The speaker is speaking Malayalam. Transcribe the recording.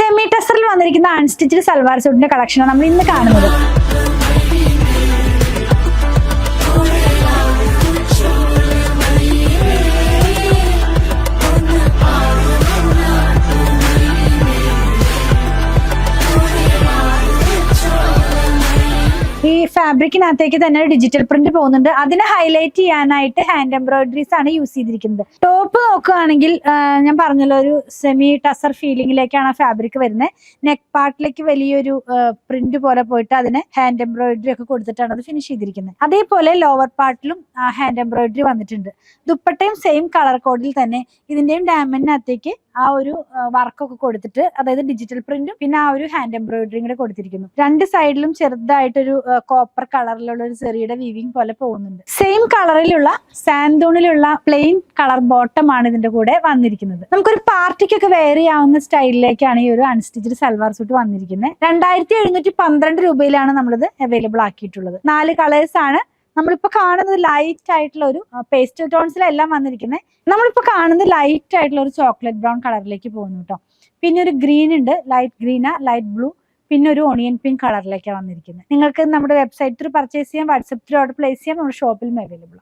സെമി ടെസറിൽ വന്നിരിക്കുന്ന അൺസ്റ്റിച്ച്ഡ് സൽവാർ സൂട്ടിന്റെ കളക്ഷനാണ് നമ്മൾ ഇന്ന് കാണുന്നത്. ഈ ഫാബ്രിക്കിനകത്തേക്ക് തന്നെ ഡിജിറ്റൽ പ്രിന്റ് പോകുന്നുണ്ട്. അതിനെ ഹൈലൈറ്റ് ചെയ്യാനായിട്ട് ഹാൻഡ് എംബ്രോയിഡറീസ് ആണ് യൂസ് ചെയ്തിരിക്കുന്നത്. ടോപ്പ് നോക്കുകയാണെങ്കിൽ ഞാൻ പറഞ്ഞല്ലോ, ഒരു സെമി ടസർ ഫീലിംഗിലേക്കാണ് ഫാബ്രിക് വരുന്നത്. നെക്ക് പാർട്ടിലേക്ക് വലിയൊരു പ്രിന്റ് പോലെ പോയിട്ട് അതിന് ഹാൻഡ് എംബ്രോയിഡറി ഒക്കെ കൊടുത്തിട്ടാണ് അത് ഫിനിഷ് ചെയ്തിരിക്കുന്നത്. അതേപോലെ ലോവർ പാർട്ടിലും ഹാൻഡ് എംബ്രോയിഡറി വന്നിട്ടുണ്ട്. ദുപ്പട്ടയും സെയിം കളർ കോഡിൽ തന്നെ ഇതിന്റെയും ഡാമന്റിനകത്തേക്ക് ആ ഒരു വർക്കൊക്കെ കൊടുത്തിട്ട്, അതായത് ഡിജിറ്റൽ പ്രിന്റും പിന്നെ ആ ഒരു ഹാൻഡ് എംബ്രോയിഡറിയും കൂടെ കൊടുത്തിരിക്കുന്നു. രണ്ട് സൈഡിലും ചെറുതായിട്ടൊരു കോപ്പർ കളറിലുള്ള ഒരു ചെറിയുടെ വീവിങ് പോലെ പോകുന്നുണ്ട്. സെയിം കളറിലുള്ള സാൻഡൂണിലുള്ള പ്ലെയിൻ കളർ ബോട്ടം ആണ് ഇതിന്റെ കൂടെ വന്നിരിക്കുന്നത്. നമുക്കൊരു പാർട്ടിക്കൊക്കെ വെയർ ചെയ്യാവുന്ന സ്റ്റൈലിലേക്കാണ് ഈ ഒരു അൺസ്റ്റിച്ച്ഡ് സൽവാർ സൂട്ട് വന്നിരിക്കുന്നത്. 2712 രൂപയിലാണ് നമ്മളിത് അവൈലബിൾ ആക്കിയിട്ടുള്ളത്. 4 കളേഴ്സ് ആണ്. നമ്മളിപ്പോ കാണുന്നത് ലൈറ്റ് ആയിട്ടുള്ള ഒരു പേസ്റ്റൽ ടോൺസിലെല്ലാം വന്നിരിക്കുന്നത്. നമ്മളിപ്പോ കാണുന്നത് ലൈറ്റ് ആയിട്ടുള്ള ഒരു ചോക്ലേറ്റ് ബ്രൗൺ കളറിലേക്ക് പോകുന്നു കേട്ടോ. പിന്നെ ഒരു ഗ്രീൻ ഉണ്ട്, ലൈറ്റ് ഗ്രീനാ, ലൈറ്റ് ബ്ലൂ, പിന്നെ ഒരു ഓണിയൻ പിങ്ക് കളറിലേക്കാണ് വന്നിരിക്കുന്നത്. നിങ്ങൾക്ക് നമ്മുടെ വെബ്സൈറ്റ് ത്രൂ പർച്ചേസ് ചെയ്യാം, വാട്സ്ആപ്പ് ത്രൂ ഓർഡർ പ്ലേസ് ചെയ്യാം. നമ്മുടെ ഷോപ്പിലും അവൈലബിൾ.